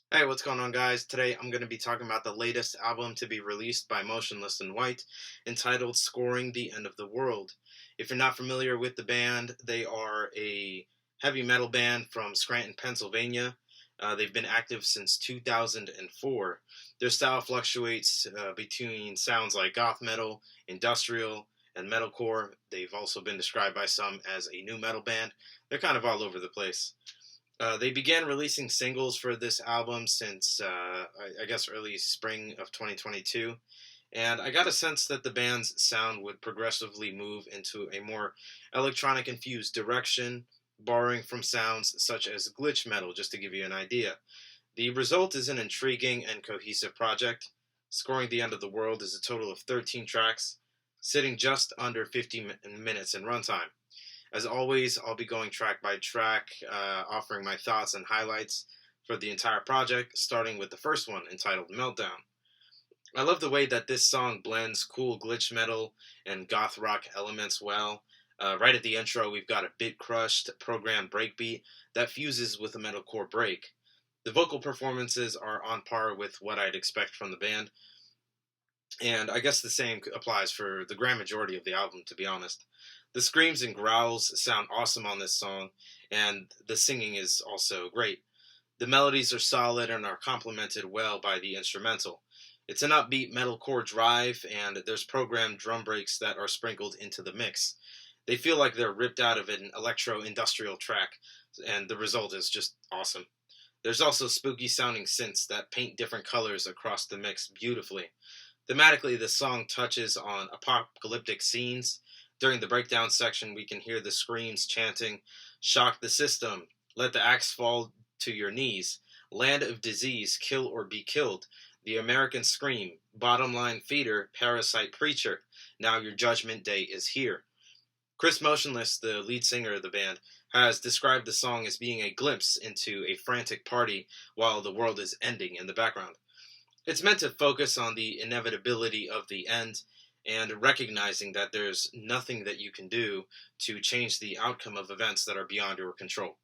Hey, what's going on, guys? Today I'm going to be talking about the latest album to be released by Motionless and White, entitled Scoring the End of the World. If you're not familiar with the band, they are a heavy metal band from Scranton, Pennsylvania. They've been active since 2004. Their style fluctuates between sounds like goth metal, industrial, and metalcore. They've also been described by some as a new metal band. They're kind of all over the place. They began releasing singles for this album since, I guess, early spring of 2022. And I got a sense that the band's sound would progressively move into a more electronic infused direction, borrowing from sounds such as glitch metal, just to give you an idea. The result is an intriguing and cohesive project. Scoring the End of the World is a total of 13 tracks, sitting just under 50 minutes in runtime. As always, I'll be going track by track, offering my thoughts and highlights for the entire project, starting with the first one, entitled Meltdown. I love the way that this song blends cool glitch metal and goth rock elements well. Right at the intro, we've got a bit crushed programmed breakbeat that fuses with a metalcore break. The vocal performances are on par with what I'd expect from the band, and I guess the same applies for the grand majority of the album, to be honest. The screams and growls sound awesome on this song, and the singing is also great. The melodies are solid and are complemented well by the instrumental. It's an upbeat metalcore drive, and there's programmed drum breaks that are sprinkled into the mix. They feel like they're ripped out of an electro industrial track, and the result is just awesome. There's also spooky sounding synths that paint different colors across the mix beautifully. Thematically, the song touches on apocalyptic scenes. During the breakdown section, we can hear the screams chanting, "Shock the system, let the axe fall to your knees, land of disease, kill or be killed, the American scream, bottom line feeder, parasite preacher, now your judgment day is here." Chris Motionless, the lead singer of the band, has described the song as being a glimpse into a frantic party while the world is ending in the background. It's meant to focus on the inevitability of the end and recognizing that there's nothing that you can do to change the outcome of events that are beyond your control.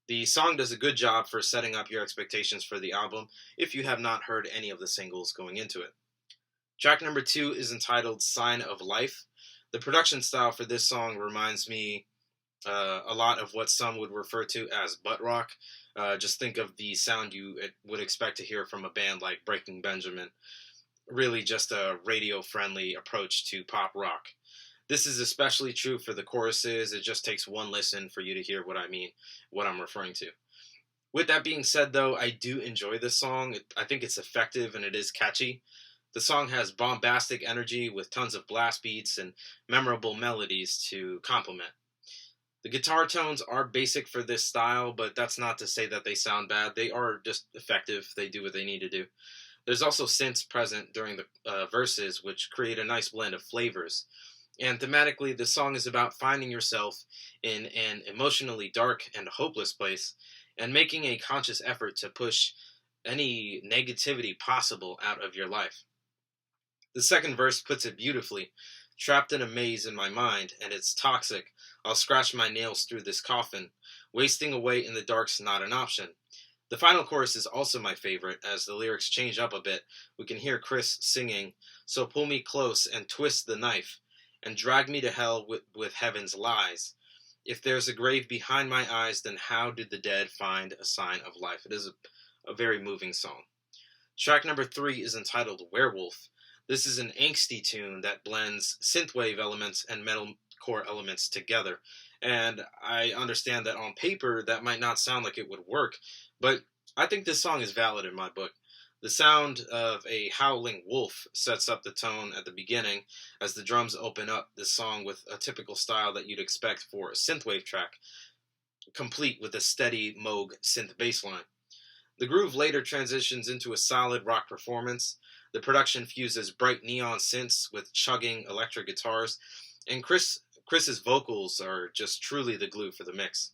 The song does a good job for setting up your expectations for the album if you have not heard any of the singles going into it. Track number 2 is entitled Sign of Life. The production style for this song reminds me a lot of what some would refer to as butt rock. Just think of the sound you would expect to hear from a band like Breaking Benjamin. Really just a radio-friendly approach to pop rock. This is especially true for the choruses. It just takes one listen for you to hear what I mean, what I'm referring to. With that being said, though, I do enjoy this song. I think it's effective and it is catchy. The song has bombastic energy with tons of blast beats and memorable melodies to complement. The guitar tones are basic for this style, but that's not to say that they sound bad. They are just effective. They do what they need to do. There's also synths present during the verses, which create a nice blend of flavors. And thematically, the song is about finding yourself in an emotionally dark and hopeless place and making a conscious effort to push any negativity possible out of your life. The second verse puts it beautifully. Trapped in a maze in my mind, and it's toxic. I'll scratch my nails through this coffin. Wasting away in the dark's not an option. The final chorus is also my favorite, as the lyrics change up a bit. We can hear Chris singing, "So pull me close and twist the knife, and drag me to hell with heaven's lies. If there's a grave behind my eyes, then how did the dead find a sign of life?" It is a very moving song. Track number 3 is entitled Werewolf. This is an angsty tune that blends synthwave elements and metalcore elements together. And I understand that on paper that might not sound like it would work, but I think this song is valid in my book. The sound of a howling wolf sets up the tone at the beginning as the drums open up the song with a typical style that you'd expect for a synthwave track, complete with a steady Moog synth bass line. The groove later transitions into a solid rock performance. The production fuses bright neon synths with chugging electric guitars, and Chris's vocals are just truly the glue for the mix.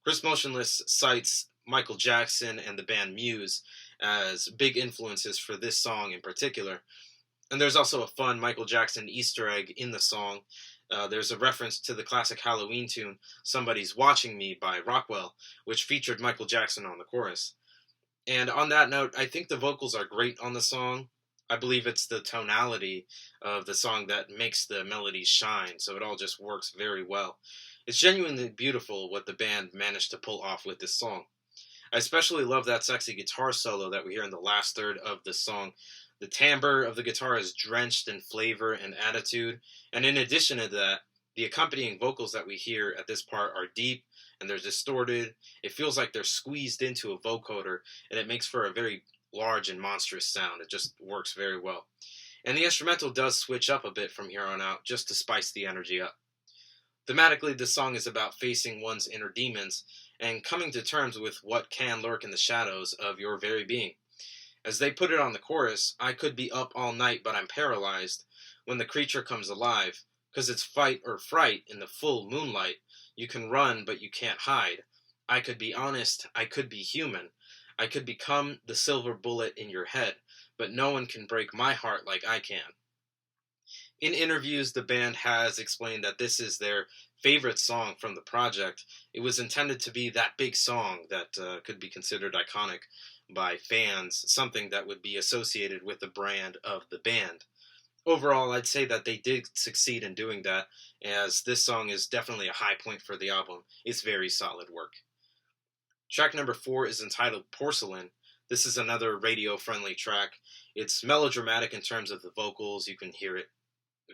Chris Motionless cites Michael Jackson and the band Muse as big influences for this song in particular. And there's also a fun Michael Jackson Easter egg in the song. There's a reference to the classic Halloween tune, "Somebody's Watching Me" by Rockwell, which featured Michael Jackson on the chorus. And on that note, I think the vocals are great on the song. I believe it's the tonality of the song that makes the melodies shine, so it all just works very well. It's genuinely beautiful what the band managed to pull off with this song. I especially love that sexy guitar solo that we hear in the last third of the song. The timbre of the guitar is drenched in flavor and attitude, and in addition to that, the accompanying vocals that we hear at this part are deep and they're distorted. It feels like they're squeezed into a vocoder, and it makes for a very large and monstrous sound. It just works very well. And the instrumental does switch up a bit from here on out, just to spice the energy up. Thematically, this song is about facing one's inner demons and coming to terms with what can lurk in the shadows of your very being. As they put it on the chorus, I could be up all night, but I'm paralyzed. When the creature comes alive, 'cause it's fight or fright in the full moonlight. You can run, but you can't hide. I could be honest, I could be human. I could become the silver bullet in your head, but no one can break my heart like I can. In interviews, the band has explained that this is their favorite song from the project. It was intended to be that big song that could be considered iconic by fans, something that would be associated with the brand of the band. Overall, I'd say that they did succeed in doing that, as this song is definitely a high point for the album. It's very solid work. Track number 4 is entitled Porcelain. This is another radio-friendly track. It's melodramatic in terms of the vocals. You can hear it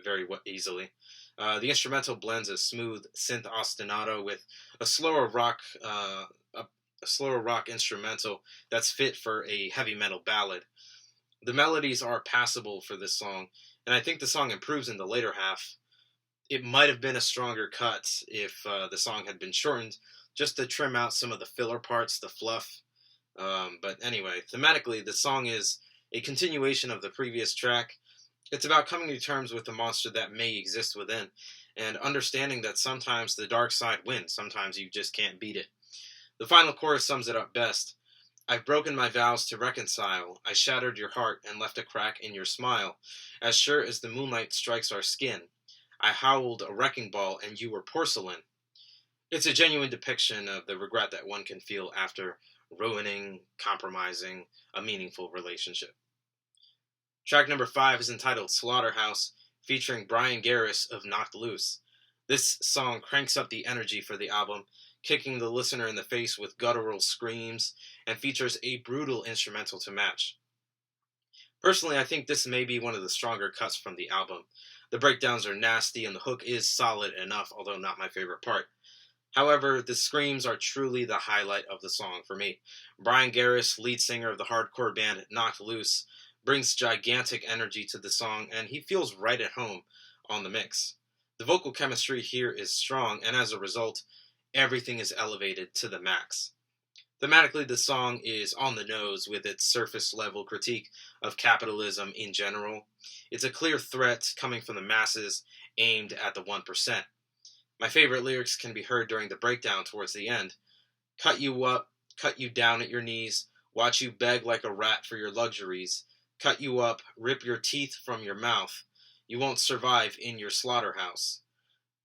very easily. The instrumental blends a smooth synth ostinato with a slower rock instrumental that's fit for a heavy metal ballad. The melodies are passable for this song, and I think the song improves in the later half. It might have been a stronger cut if the song had been shortened, just to trim out some of the filler parts, the fluff. But anyway, thematically, the song is a continuation of the previous track. It's about coming to terms with the monster that may exist within, and understanding that sometimes the dark side wins, sometimes you just can't beat it. The final chorus sums it up best. I've broken my vows to reconcile. I shattered your heart and left a crack in your smile. As sure as the moonlight strikes our skin, I howled a wrecking ball and you were porcelain. It's a genuine depiction of the regret that one can feel after ruining, compromising a meaningful relationship. Track number 5 is entitled Slaughterhouse, featuring Brian Garris of Knocked Loose. This song cranks up the energy for the album, kicking the listener in the face with guttural screams, and features a brutal instrumental to match. Personally, I think this may be one of the stronger cuts from the album. The breakdowns are nasty and the hook is solid enough, although not my favorite part. However, the screams are truly the highlight of the song for me. Brian Garris, lead singer of the hardcore band Knocked Loose, brings gigantic energy to the song, and he feels right at home on the mix. The vocal chemistry here is strong, and as a result, everything is elevated to the max. Thematically, the song is on the nose with its surface-level critique of capitalism in general. It's a clear threat coming from the masses, aimed at the 1%. My favorite lyrics can be heard during the breakdown towards the end. Cut you up, cut you down at your knees, watch you beg like a rat for your luxuries. Cut you up, rip your teeth from your mouth. You won't survive in your slaughterhouse.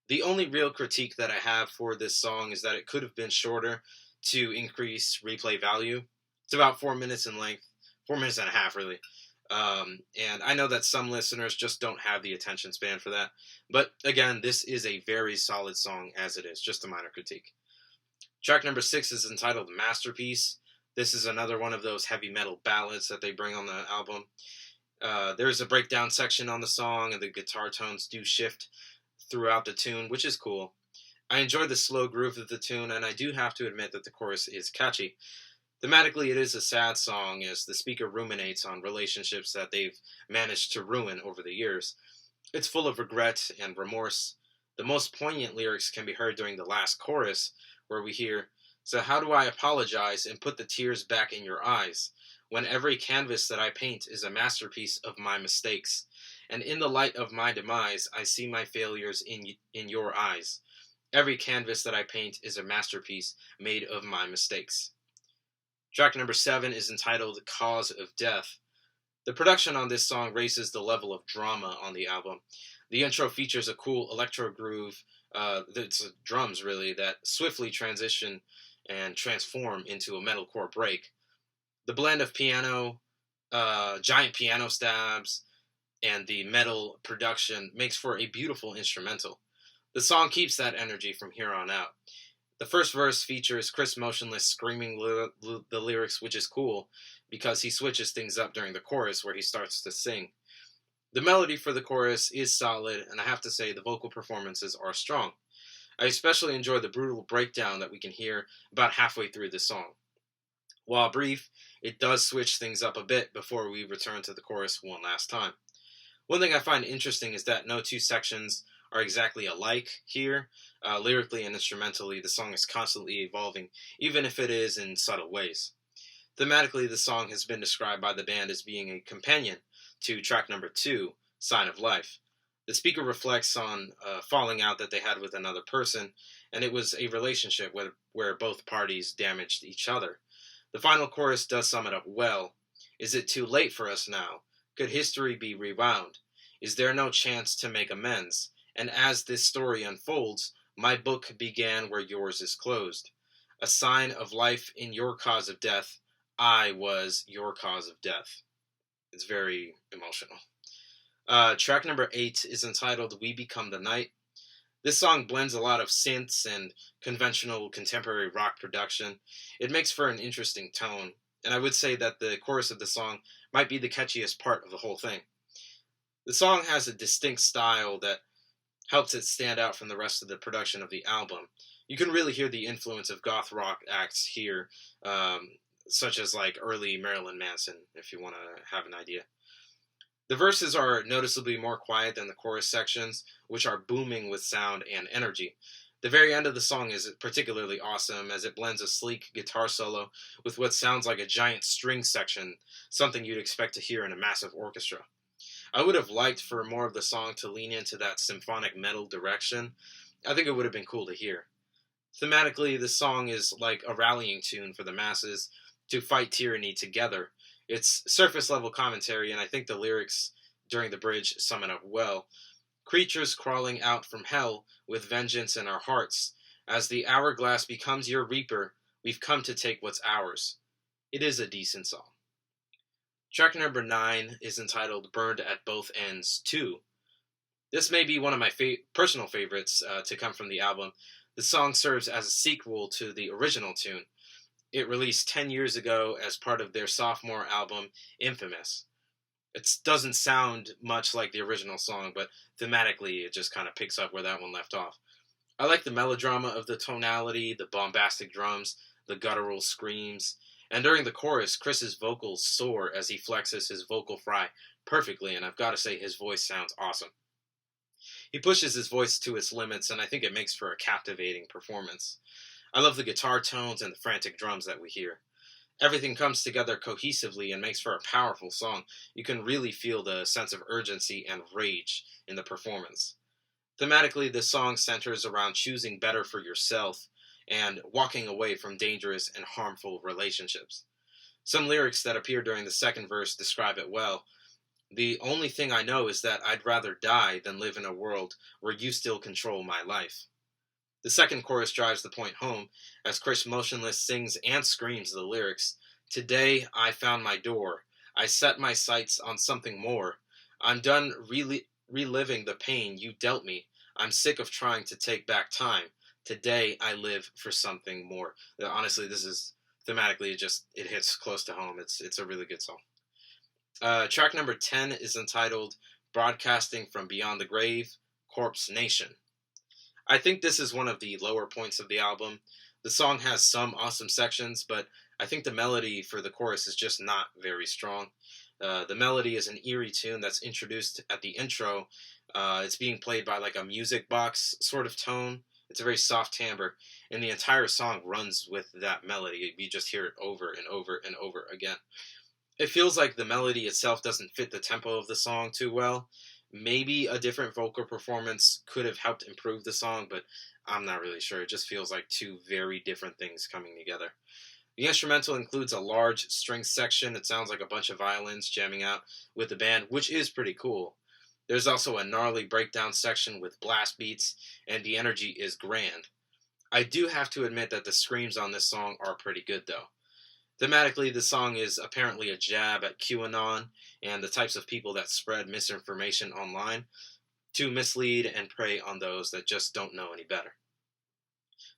The only real critique that I have for this song is that it could have been shorter to increase replay value. It's about 4 minutes in length, 4 minutes and a half really. And I know that some listeners just don't have the attention span for that. But again, this is a very solid song as it is, just a minor critique. Track number 6 is entitled Masterpiece. This is another one of those heavy metal ballads that they bring on the album. There's a breakdown section on the song, and the guitar tones do shift throughout the tune, which is cool. I enjoy the slow groove of the tune, and I do have to admit that the chorus is catchy. Thematically, it is a sad song as the speaker ruminates on relationships that they've managed to ruin over the years. It's full of regret and remorse. The most poignant lyrics can be heard during the last chorus, where we hear, "So how do I apologize and put the tears back in your eyes, when every canvas that I paint is a masterpiece of my mistakes, and in the light of my demise, I see my failures in your eyes. Every canvas that I paint is a masterpiece made of my mistakes." Track number 7 is entitled Cause of Death. The production on this song raises the level of drama on the album. The intro features a cool electro groove, it's drums really, that swiftly transition and transform into a metalcore break. The blend of piano, giant piano stabs, and the metal production makes for a beautiful instrumental. The song keeps that energy from here on out. The first verse features Chris Motionless screaming the lyrics, which is cool because he switches things up during the chorus where he starts to sing. The melody for the chorus is solid, and I have to say the vocal performances are strong. I especially enjoy the brutal breakdown that we can hear about halfway through the song. While brief, it does switch things up a bit before we return to the chorus one last time. One thing I find interesting is that no two sections are exactly alike here. Lyrically and instrumentally, the song is constantly evolving, even if it is in subtle ways. Thematically, the song has been described by the band as being a companion to track number 2, Sign of Life. The speaker reflects on falling out that they had with another person, and it was a relationship where both parties damaged each other. The final chorus does sum it up well. Is it too late for us now? Could history be rewound? Is there no chance to make amends? And as this story unfolds, my book began where yours is closed. A sign of life in your cause of death. I was your cause of death. It's very emotional. Track number 8 is entitled We Become the Night. This song blends a lot of synths and conventional contemporary rock production. It makes for an interesting tone, and I would say that the chorus of the song might be the catchiest part of the whole thing. The song has a distinct style that helps it stand out from the rest of the production of the album. You can really hear the influence of goth rock acts here, such as like early Marilyn Manson, if you want to have an idea. The verses are noticeably more quiet than the chorus sections, which are booming with sound and energy. The very end of the song is particularly awesome as it blends a sleek guitar solo with what sounds like a giant string section, something you'd expect to hear in a massive orchestra. I would have liked for more of the song to lean into that symphonic metal direction. I think it would have been cool to hear. Thematically, the song is like a rallying tune for the masses to fight tyranny together. It's surface-level commentary, and I think the lyrics during the bridge sum it up well. Creatures crawling out from hell with vengeance in our hearts. As the hourglass becomes your reaper, we've come to take what's ours. It is a decent song. Track number 9 is entitled Burned at Both Ends 2. This may be one of my personal favorites to come from the album. The song serves as a sequel to the original tune. It released 10 years ago as part of their sophomore album, Infamous. It doesn't sound much like the original song, but thematically it just kind of picks up where that one left off. I like the melodrama of the tonality, the bombastic drums, the guttural screams, and during the chorus, Chris's vocals soar as he flexes his vocal fry perfectly, and I've got to say his voice sounds awesome. He pushes his voice to its limits, and I think it makes for a captivating performance. I love the guitar tones and the frantic drums that we hear. Everything comes together cohesively and makes for a powerful song. You can really feel the sense of urgency and rage in the performance. Thematically, this song centers around choosing better for yourself and walking away from dangerous and harmful relationships. Some lyrics that appear during the second verse describe it well. The only thing I know is that I'd rather die than live in a world where you still control my life. The second chorus drives the point home as Chris Motionless sings and screams the lyrics. Today I found my door. I set my sights on something more. I'm done reliving the pain you dealt me. I'm sick of trying to take back time. Today I live for something more. Honestly, this is thematically it hits close to home. It's a really good song. Track number 10 is entitled Broadcasting from Beyond the Grave, Corpse Nation. I think this is one of the lower points of the album. The song has some awesome sections, but I think the melody for the chorus is just not very strong. The melody is an eerie tune that's introduced at the intro. It's being played by like a music box sort of tone. It's a very soft timbre, and the entire song runs with that melody. You just hear it over and over and over again. It feels like the melody itself doesn't fit the tempo of the song too well. Maybe a different vocal performance could have helped improve the song, but I'm not really sure. It just feels like two very different things coming together. The instrumental includes a large string section. It sounds like a bunch of violins jamming out with the band, which is pretty cool. There's also a gnarly breakdown section with blast beats, and the energy is grand. I do have to admit that the screams on this song are pretty good, though. Thematically, the song is apparently a jab at QAnon and the types of people that spread misinformation online to mislead and prey on those that just don't know any better.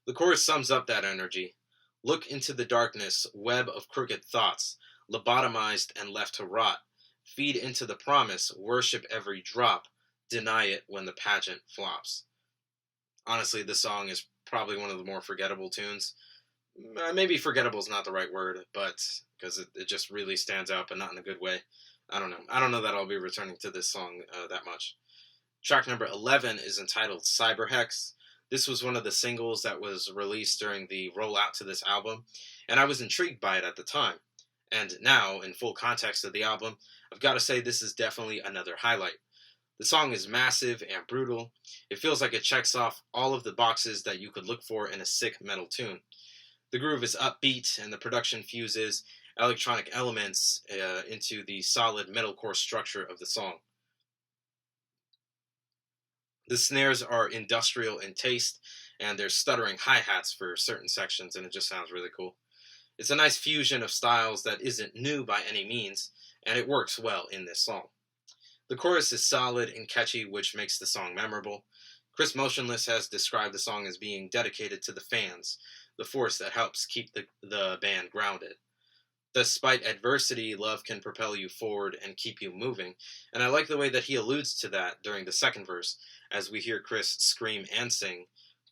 The chorus sums up that energy. Look into the darkness, web of crooked thoughts, lobotomized and left to rot. Feed into the promise, worship every drop, deny it when the pageant flops. Honestly, this song is probably one of the more forgettable tunes. Maybe forgettable is not the right word, but because it just really stands out, but not in a good way. I don't know. I don't know that I'll be returning to this song that much. Track number 11 is entitled Cyber Hex. This was one of the singles that was released during the rollout to this album, and I was intrigued by it at the time. And now, in full context of the album, I've got to say this is definitely another highlight. The song is massive and brutal. It feels like it checks off all of the boxes that you could look for in a sick metal tune. The groove is upbeat, and the production fuses electronic elements into the solid metalcore structure of the song. The snares are industrial in taste, and there's stuttering hi-hats for certain sections, and it just sounds really cool. It's a nice fusion of styles that isn't new by any means, and it works well in this song. The chorus is solid and catchy, which makes the song memorable. Chris Motionless has described the song as being dedicated to the fans, the force that helps keep the band grounded. Despite adversity, love can propel you forward and keep you moving, and I like the way that he alludes to that during the second verse, as we hear Chris scream and sing,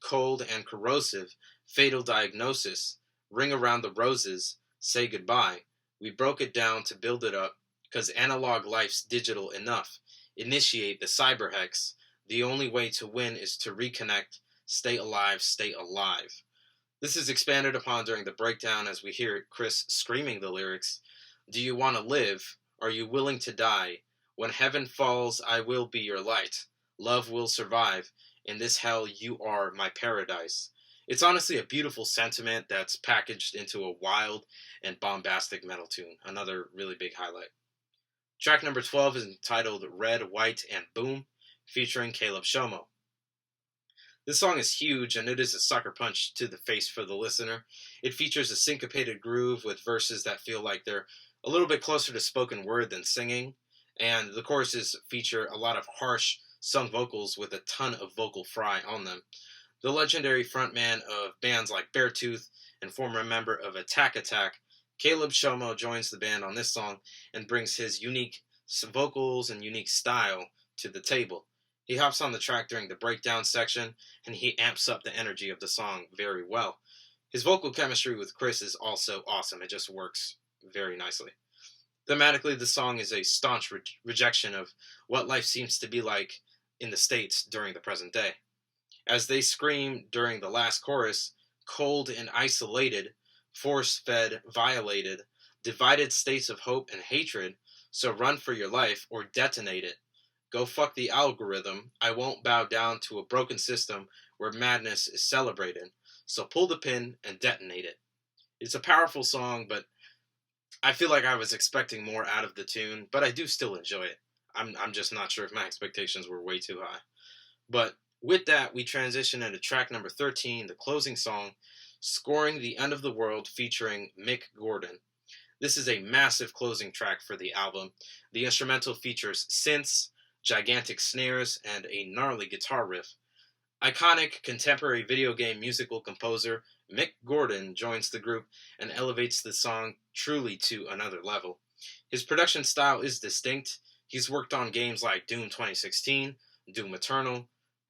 cold and corrosive, fatal diagnosis, ring around the roses, say goodbye, we broke it down to build it up, 'cause analog life's digital enough, initiate the cyber hex, the only way to win is to reconnect, stay alive, stay alive. This is expanded upon during the breakdown as we hear Chris screaming the lyrics, do you want to live? Are you willing to die? When heaven falls, I will be your light. Love will survive. In this hell, you are my paradise. It's honestly a beautiful sentiment that's packaged into a wild and bombastic metal tune. Another really big highlight. Track number 12 is entitled Red, White, and Boom, featuring Caleb Shomo. This song is huge, and it is a sucker punch to the face for the listener. It features a syncopated groove with verses that feel like they're a little bit closer to spoken word than singing, and the choruses feature a lot of harsh, sung vocals with a ton of vocal fry on them. The legendary frontman of bands like Beartooth and former member of Attack Attack, Caleb Shomo joins the band on this song and brings his unique vocals and unique style to the table. He hops on the track during the breakdown section, and he amps up the energy of the song very well. His vocal chemistry with Chris is also awesome. It just works very nicely. Thematically, the song is a staunch rejection of what life seems to be like in the States during the present day. As they scream during the last chorus, cold and isolated, force-fed, violated, divided states of hope and hatred, so run for your life or detonate it. Go fuck the algorithm. I won't bow down to a broken system where madness is celebrated. So pull the pin and detonate it. It's a powerful song, but I feel like I was expecting more out of the tune, but I do still enjoy it. I'm just not sure if my expectations were way too high. But with that, we transition into track number 13, the closing song, Scoring the End of the World, featuring Mick Gordon. This is a massive closing track for the album. The instrumental features synths, gigantic snares, and a gnarly guitar riff. Iconic contemporary video game musical composer Mick Gordon joins the group and elevates the song truly to another level. His production style is distinct. He's worked on games like Doom 2016, Doom Eternal,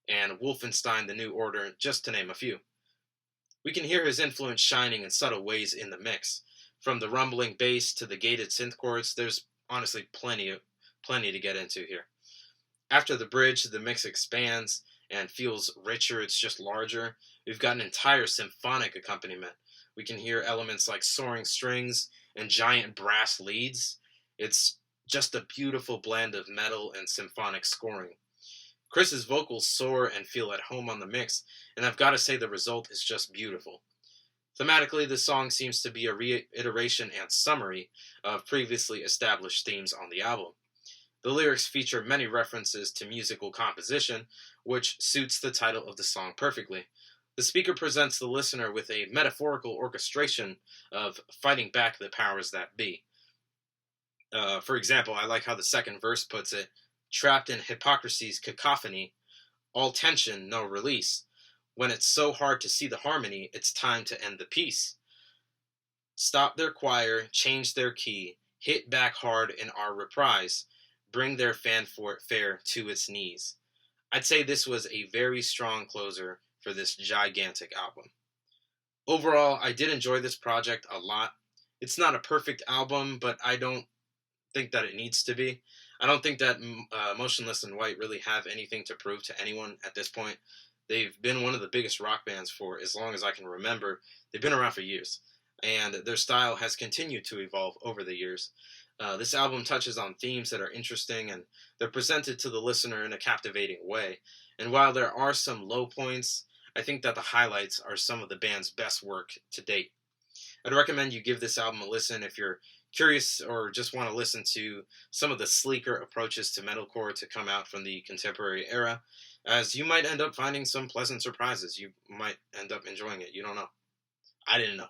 and Wolfenstein The New Order, just to name a few. We can hear his influence shining in subtle ways in the mix. From the rumbling bass to the gated synth chords, there's honestly plenty to get into here. After the bridge, the mix expands and feels richer, it's just larger. We've got an entire symphonic accompaniment. We can hear elements like soaring strings and giant brass leads. It's just a beautiful blend of metal and symphonic scoring. Chris's vocals soar and feel at home on the mix, and I've got to say the result is just beautiful. Thematically, the song seems to be a reiteration and summary of previously established themes on the album. The lyrics feature many references to musical composition, which suits the title of the song perfectly. The speaker presents the listener with a metaphorical orchestration of fighting back the powers that be. For example, I like how the second verse puts it: trapped in hypocrisy's cacophony, all tension, no release. When it's so hard to see the harmony, it's time to end the peace. Stop their choir, change their key, hit back hard in our reprise, bring their fanfare to its knees. I'd say this was a very strong closer for this gigantic album. Overall, I did enjoy this project a lot. It's not a perfect album, but I don't think that it needs to be. I don't think that Motionless in White really have anything to prove to anyone at this point. They've been one of the biggest rock bands for as long as I can remember. They've been around for years, and their style has continued to evolve over the years. This album touches on themes that are interesting, and they're presented to the listener in a captivating way. And while there are some low points, I think that the highlights are some of the band's best work to date. I'd recommend you give this album a listen if you're curious or just want to listen to some of the sleeker approaches to metalcore to come out from the contemporary era, as you might end up finding some pleasant surprises. You might end up enjoying it. You don't know. I didn't know.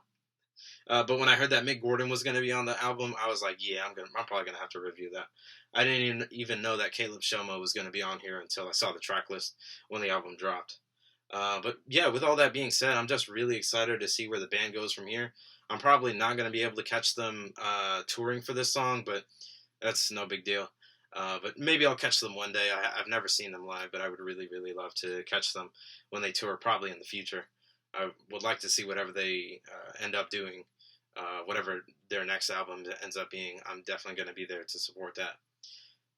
But when I heard that Mick Gordon was going to be on the album, I was like, yeah, I'm probably going to have to review that. I didn't even know that Caleb Shomo was going to be on here until I saw the track list when the album dropped. But yeah, with all that being said, I'm just really excited to see where the band goes from here. I'm probably not going to be able to catch them touring for this song, but that's no big deal. But maybe I'll catch them one day. I've never seen them live, but I would really, really love to catch them when they tour, probably in the future. I would like to see whatever they end up doing, whatever their next album ends up being. I'm definitely going to be there to support that.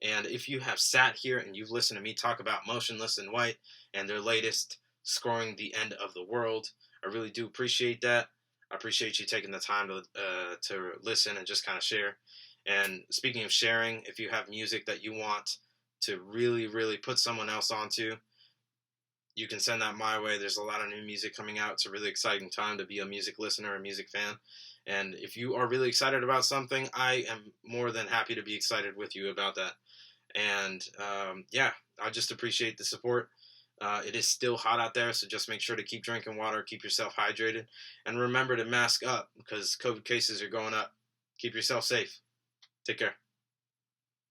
And if you have sat here and you've listened to me talk about Motionless in White and their latest, Scoring the End of the World, I really do appreciate that. I appreciate you taking the time to listen and just kind of share. And speaking of sharing, if you have music that you want to really, really put someone else onto, you can send that my way. There's a lot of new music coming out. It's a really exciting time to be a music listener, a music fan. And if you are really excited about something, I am more than happy to be excited with you about that. And yeah, I just appreciate the support. It is still hot out there, so just make sure to keep drinking water, keep yourself hydrated, and remember to mask up because COVID cases are going up. Keep yourself safe. Take care.